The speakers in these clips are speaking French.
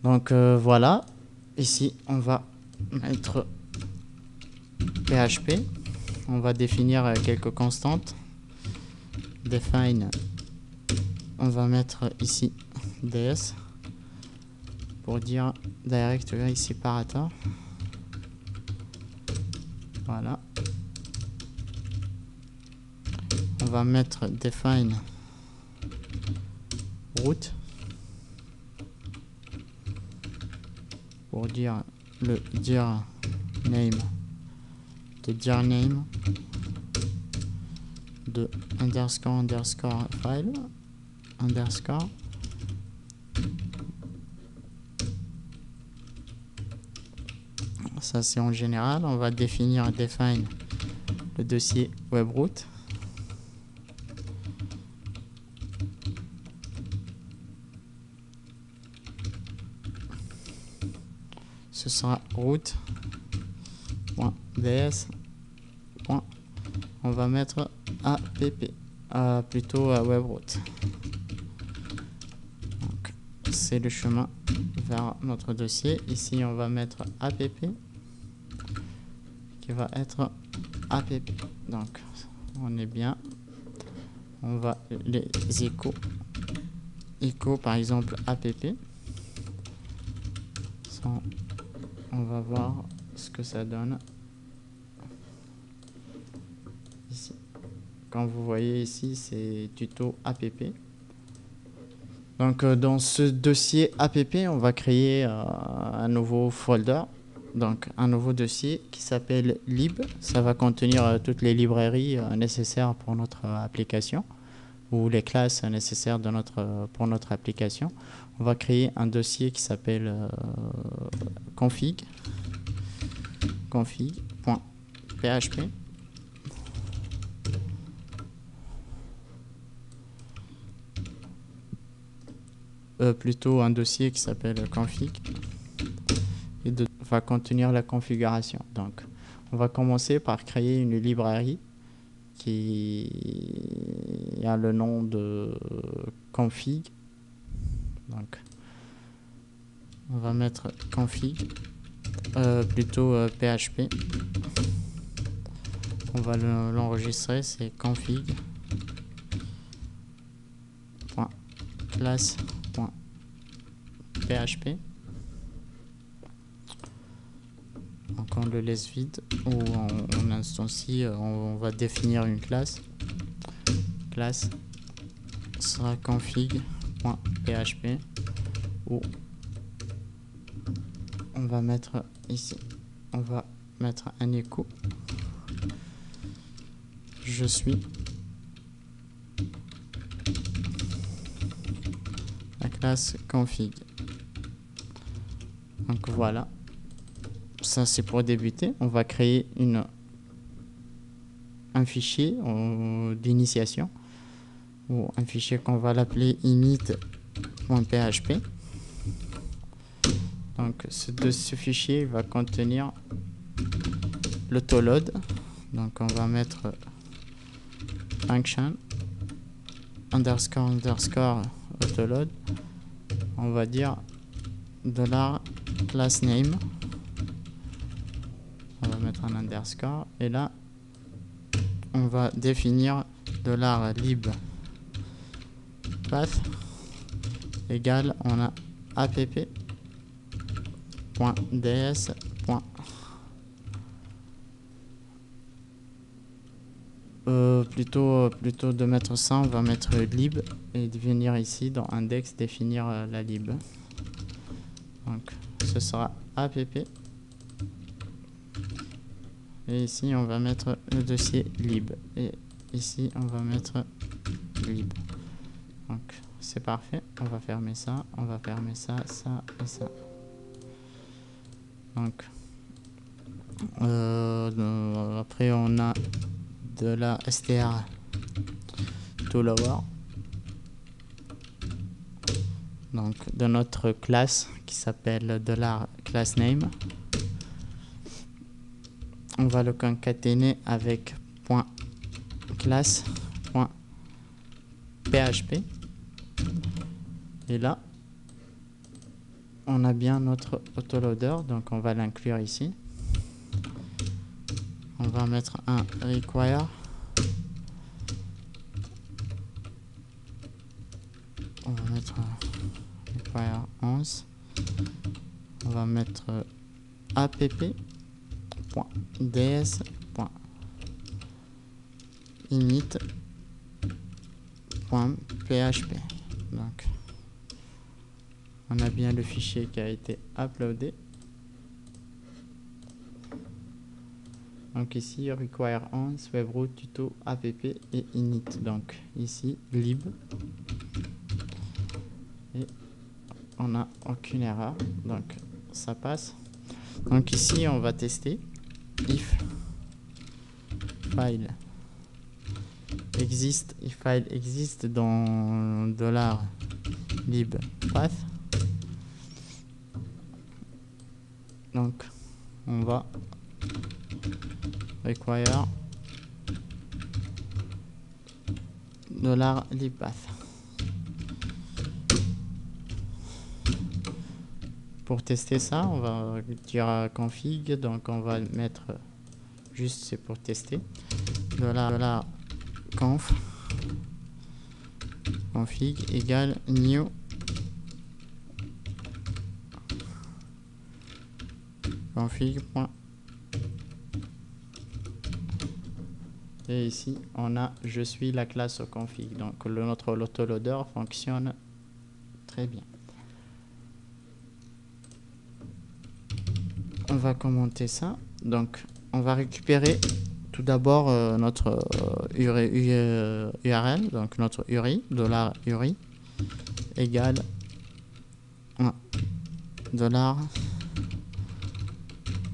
Donc voilà, ici on va mettre PHP, on va définir quelques constantes. Define, on va mettre ici ds pour dire directory separator. Voilà. On va mettre define root pour dire le dir name de dir name de underscore file underscore. Ça c'est en général. On va définir define le dossier webroot. Ce sera root.ds. On va mettre app, plutôt webroot. Donc c'est le chemin vers notre dossier. Ici on va mettre app qui va être app. Donc on est bien. On va les écho par exemple app. On va voir ce que ça donne ici. Quand vous voyez ici, c'est tuto app. Donc dans ce dossier app, on va créer un nouveau folder, donc un nouveau dossier qui s'appelle lib. Ça va contenir toutes les librairies nécessaires pour notre application ou les classes nécessaires pour notre application. On va créer un dossier qui s'appelle config.php. Plutôt un dossier qui s'appelle config et va contenir la configuration. Donc on va commencer par créer une librairie qui a le nom de config. Donc on va mettre config plutôt PHP. On va l'enregistrer, c'est config.class.php. Donc on le laisse vide ou on instancie, on va définir une classe. Classe sera config.php ou on va mettre ici, on va mettre un écho. Je suis la classe config. Donc voilà, ça c'est pour débuter. On va créer un fichier d'initiation ou un fichier qu'on va l'appeler init.php. Donc ce fichier va contenir l'autoload. Donc on va mettre function underscore autoload. On va dire $class name. On va mettre un underscore et là on va définir $lib path égale, on a app.ds. Plutôt de mettre ça, on va mettre lib et de venir ici dans index définir la lib. Donc ce sera app et ici on va mettre le dossier lib et ici on va mettre lib. Donc c'est parfait. On va fermer ça, ça et ça. Donc après on a de la str to lower, donc de notre classe qui s'appelle $class name. On va le concaténer avec .class.php et là on a bien notre autoloader, donc on va l'inclure ici. On va mettre un require. On va mettre un require 11. On va mettre app.ds.init.php. Donc on a bien le fichier qui a été uploadé. Donc ici require 11 webroot tuto app et init. Donc ici lib. Et on n'a aucune erreur, donc ça passe. Donc ici on va tester if file existe dans $lib path. Donc on va require $lib path. Pour tester ça, on va dire config, donc on va mettre juste, c'est pour tester, $conf config égale new config. Et ici on a je suis la classe config, donc notre autoloader fonctionne très bien. On va commenter ça, donc on va récupérer tout d'abord notre URL, donc notre URI, $URI égale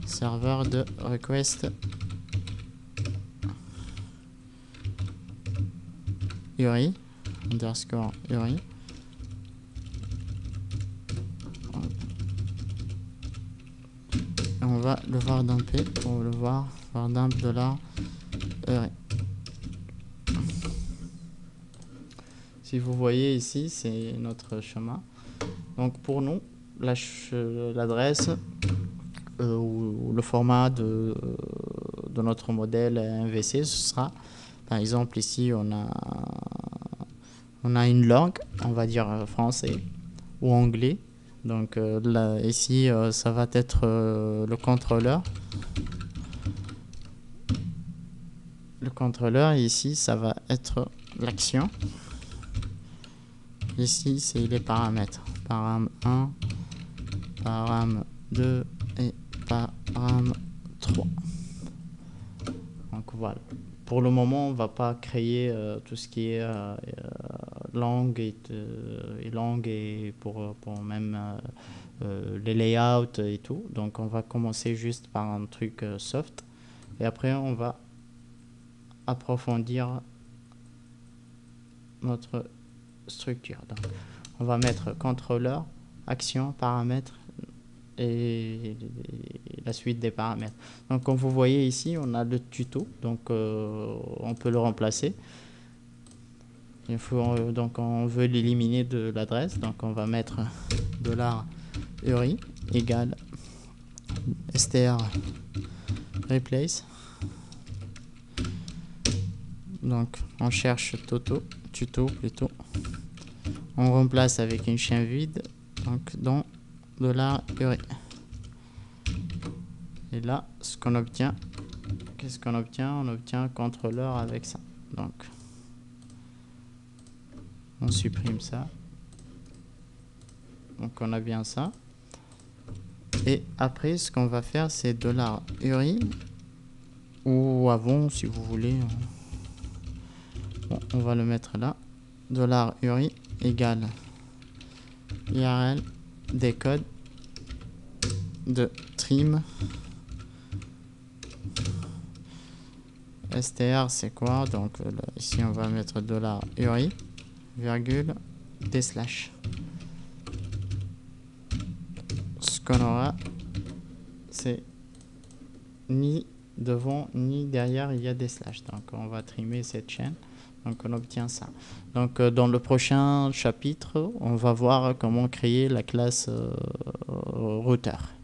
$serveur de request URI underscore URI. On va le var dumper pour le var dump $URI. Si vous voyez ici, c'est notre chemin. Donc pour nous, l'adresse ou le format de notre modèle MVC, ce sera, par exemple ici on a une langue, on va dire français ou anglais. Donc là, ici ça va être le contrôleur. Le contrôleur, ici ça va être l'action. Ici c'est les paramètres, param 1, param 2 et param 3. Donc voilà, pour le moment on va pas créer tout ce qui est langue et pour même les layouts et tout. Donc on va commencer juste par un truc soft et après on va approfondir notre structure. Donc on va mettre contrôleur, action, paramètres et la suite des paramètres. Donc comme vous voyez ici on a le tuto, donc on peut le remplacer. Il faut, donc on veut l'éliminer de l'adresse, donc on va mettre $URI égale str replace. Donc on cherche tuto plutôt. On remplace avec une chaîne vide, donc dans $URI. Et là, ce qu'on obtient, qu'est-ce qu'on obtient? On obtient un contrôleur avec ça. Donc on supprime ça. Donc on a bien ça. Et après, ce qu'on va faire, c'est $URI, ou avant, si vous voulez. Bon, on va le mettre là. $URI égale URL des codes de trim. str c'est quoi? Donc là, ici on va mettre $URI virgule des slash. Ce qu'on aura, c'est ni devant ni derrière il y a des slash, donc on va trimer cette chaîne. Donc on obtient ça. Donc dans le prochain chapitre, on va voir comment créer la classe routeur.